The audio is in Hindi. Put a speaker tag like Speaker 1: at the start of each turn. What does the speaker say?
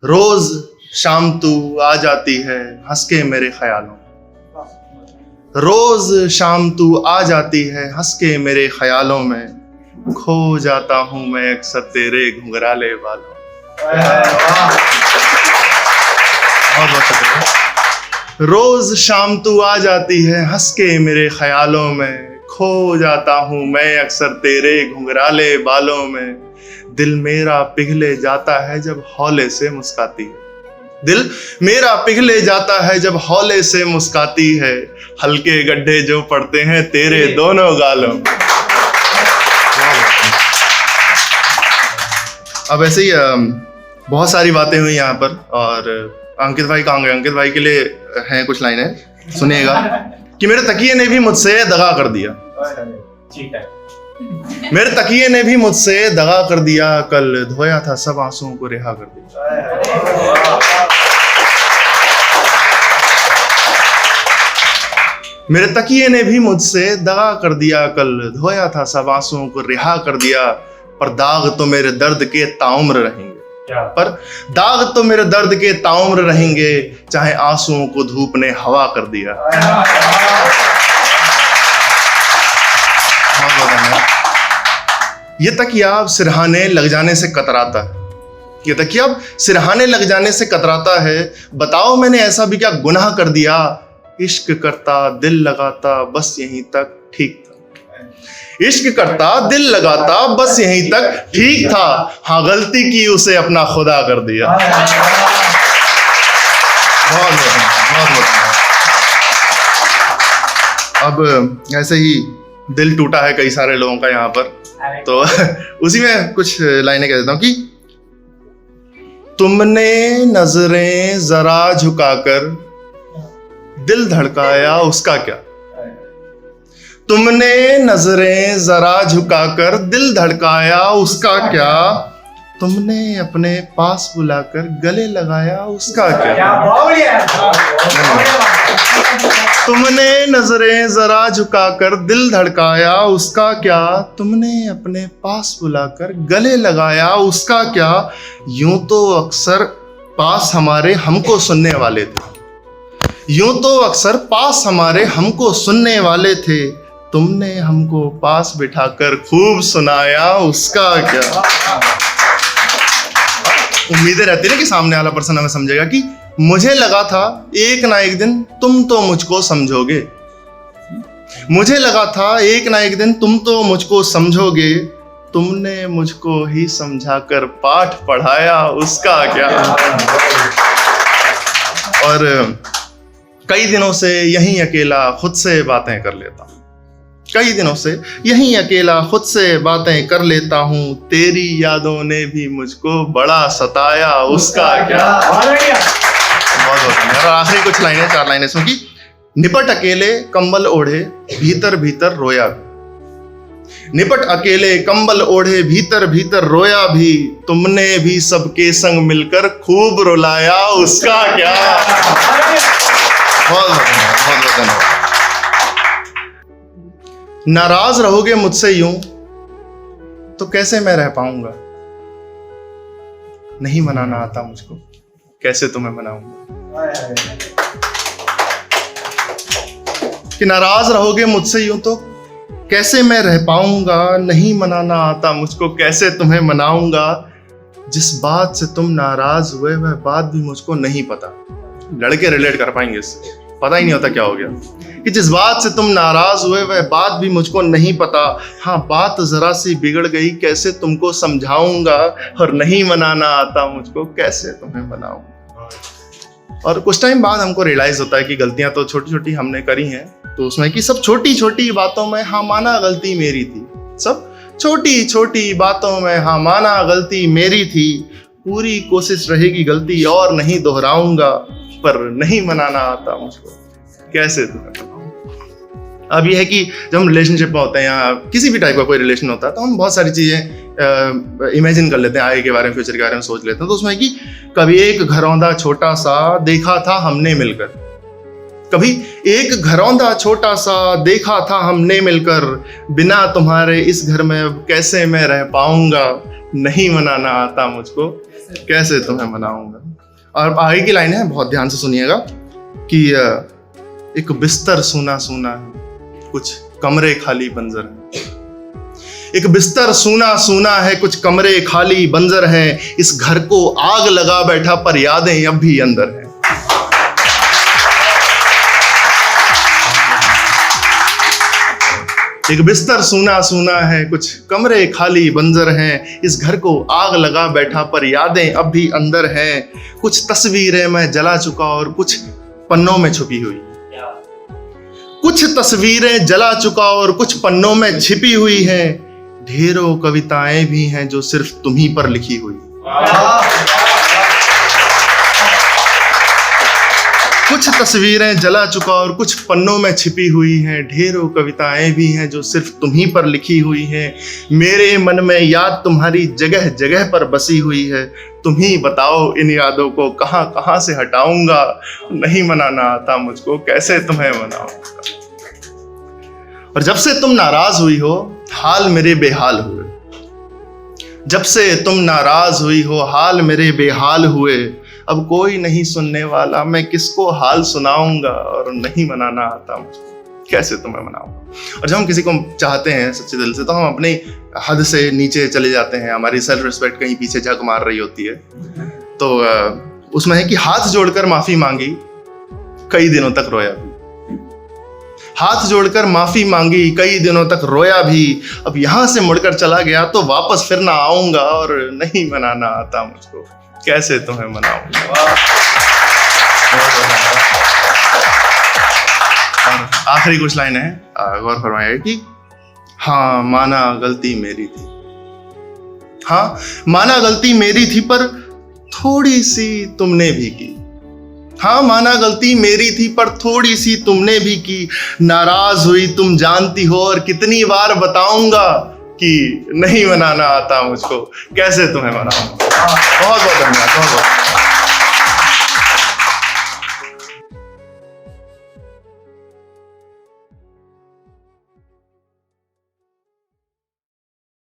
Speaker 1: रोज शाम तू आ जाती है हंस के मेरे ख्यालों में। रोज शाम तू आ जाती है हंस के मेरे ख्यालों में। खो जाता हूं मैं अक्सर तेरे घुंघराले बालों। बहुत बहुत शुक्रिया। रोज शाम तू आ जाती है हंस के मेरे ख्यालों में। खो जाता हूं मैं अक्सर तेरे घुंघराले बालों में। दिल मेरा पिघले जाता है जब हौले से मुस्काती है। दिल मेरा पिघले जाता है जब हौले से मुस्काती है। हल्के गड्ढे जो पड़ते हैं तेरे दोनों गालों। अब ऐसे ही बहुत सारी बातें हुई यहाँ पर। और अंकित भाई कहाँ गए? अंकित भाई के लिए हैं कुछ लाइनें, सुनिएगा। कि मेरे तकिए ने भी मुझसे दगा कर दिया। मेरे तकिए ने भी मुझसे दगा कर दिया। कल धोया था सब आंसुओं को रिहा कर दिया। मेरे तकिए ने भी मुझसे दगा कर दिया। कल धोया था सब आंसुओं को रिहा कर दिया। पर दाग तो मेरे दर्द के ताउम्र रहेंगे। पर दाग तो मेरे दर्द के ताउम्र रहेंगे। चाहे आंसुओं को धूप ने हवा कर दिया। ये तकिया अब सिरहाने लग जाने से कतराता है। ये तकिया अब सिरहाने लग जाने से कतराता है। बताओ मैंने ऐसा भी क्या गुनाह कर दिया। इश्क करता दिल लगाता बस यहीं तक ठीक था। इश्क करता दिल लगाता बस यहीं तक ठीक था। हाँ गलती की उसे अपना खुदा कर दिया। बहुत अब ऐसे ही दिल टूटा है कई सारे लोगों का यहाँ पर। तो उसी में कुछ लाइनें कह देता हूं कि तुमने नजरें जरा झुकाकर दिल धड़काया उसका क्या। तुमने नजरें जरा झुकाकर दिल धड़काया उसका क्या। तुमने अपने पास बुलाकर गले लगाया उसका क्या। तुमने नजरें जरा झुकाकर दिल धड़काया उसका क्या। तुमने अपने पास बुलाकर गले लगाया उसका क्या। यूं तो अक्सर पास हमारे हमको सुनने वाले थे। यूं तो अक्सर पास हमारे हमको सुनने वाले थे। तुमने हमको पास बिठाकर खूब सुनाया उसका क्या। उम्मीदें रहती है कि सामने वाला पर्सन हमें समझेगा कि मुझे लगा था एक ना एक दिन तुम तो मुझको समझोगे। मुझे लगा था एक ना एक दिन तुम तो मुझको समझोगे। तुमने मुझको ही समझाकर पाठ पढ़ाया उसका क्या। और कई दिनों से यहीं अकेला खुद से बातें कर लेता हूं। कई दिनों से यहीं अकेला खुद से बातें कर लेता हूँ। तेरी यादों ने भी मुझको बड़ा सताया उसका क्या। बहुत बहुत। और आखिरी कुछ लाइनें, 4 लाइनें सुन की। निपट अकेले कंबल ओढ़े भीतर भीतर रोया भी। निपट अकेले कंबल ओढ़े भीतर भीतर रोया भी। तुमने भी सबके संग मिलकर खूब रुलाया उसका क्या। बहुत बहुत धन्यवाद। नाराज रहोगे मुझसे यूं तो कैसे मैं रह पाऊंगा। नहीं मनाना आता मुझको कैसे तुम्हें मनाऊंगा। कि नाराज रहोगे मुझसे यूं तो कैसे मैं रह पाऊंगा। नहीं मनाना आता मुझको कैसे तुम्हें मनाऊंगा। जिस बात से तुम नाराज हुए वह बात भी मुझको नहीं पता। लड़के रिलेट कर पाएंगे इससे, पता ही नहीं होता क्या हो गया। कि जिस बात से तुम नाराज हुए वह बात भी मुझको नहीं पता। हाँ बात जरा सी बिगड़ गई कैसे तुमको समझाऊंगा। और नहीं मनाना आता मुझको कैसे तुम्हें मनाऊंगा। और कुछ टाइम बाद हमको रियलाइज होता है कि गलतियां तो छोटी छोटी हमने करी हैं। तो उसमें कि सब छोटी छोटी बातों में हाँ माना गलती मेरी थी। सब छोटी छोटी बातों में हाँ माना गलती मेरी थी। पूरी कोशिश रहेगी गलती और नहीं दोहराऊंगा। पर नहीं मनाना आता मुझको कैसे तुम्हें। अब ये है कि जब हम रिलेशनशिप में होते हैं या किसी भी टाइप का कोई रिलेशन होता है तो हम बहुत सारी चीज़ें इमेजिन कर लेते हैं, आगे के बारे में, फ्यूचर के बारे में सोच लेते हैं। तो उसमें कि कभी एक घरौंदा छोटा सा देखा था हमने मिलकर। कभी एक घरौंदा छोटा सा देखा था हमने मिलकर। बिना तुम्हारे इस घर में अब कैसे मैं रह पाऊंगा। नहीं मनाना आता मुझको कैसे तुम्हें मनाऊंगा। और आगे की लाइन है, बहुत ध्यान से सुनिएगा कि एक बिस्तर सूना सूना है, कुछ कमरे खाली बंजर है। एक बिस्तर सूना सूना है, कुछ कमरे खाली बंजर हैं। इस घर को आग लगा बैठा पर यादें अब भी अंदर हैं। एक बिस्तर सूना सूना है, कुछ कमरे खाली बंजर हैं। इस घर को आग लगा बैठा पर यादें अब भी अंदर हैं। कुछ तस्वीरें मैं जला चुका और कुछ पन्नों में छुपी हुई। कुछ तस्वीरें जला चुका और कुछ पन्नों में छिपी हुई हैं। ढेरों कविताएं भी हैं जो सिर्फ तुम्हीं पर लिखी हुई। कुछ तस्वीरें जला चुका और कुछ पन्नों में छिपी हुई हैं। ढेरों कविताएं भी हैं जो सिर्फ तुम्हीं पर लिखी हुई हैं। मेरे मन में याद तुम्हारी जगह जगह पर बसी हुई है। तुम ही बताओ इन यादों को कहां कहां से हटाऊंगा। नहीं मनाना आता मुझको, कैसे तुम्हें मनाऊंगा। और जब से तुम नाराज हुई हो, हाल मेरे बेहाल हुए। जब से तुम नाराज हुई हो, हाल मेरे बेहाल हुए। अब कोई नहीं सुनने वाला, मैं किसको हाल सुनाऊंगा। और नहीं मनाना आता मुझको, कैसे तुम्हें मनाऊंगा। और जब हम किसी को चाहते हैं सच्चे दिल से, तो हम अपनी हद से नीचे चले जाते हैं। हमारी सेल्फ रिस्पेक्ट कहीं पीछे झक मार रही होती है। तो उसमें है कि हाथ जोड़कर माफी मांगी, कई दिनों तक रोया भी। हाथ जोड़कर माफी मांगी, कई दिनों तक रोया भी। अब यहां से मुड़कर चला गया तो वापस फिर ना आऊंगा। और नहीं मनाना आता मुझको, कैसे तुम्हें मनाऊंगा। और आखिरी कुछ लाइन है, गौर फरमाइए कि हाँ माना गलती मेरी थी। हाँ माना गलती मेरी थी, पर थोड़ी सी तुमने भी की। हाँ माना गलती मेरी थी, पर थोड़ी सी तुमने भी की। नाराज हुई तुम जानती हो, और कितनी बार बताऊंगा कि नहीं मनाना आता मुझको, कैसे तुम्हें मनाऊंगा। बहुत बहुत धन्यवाद, बहुत बहुत।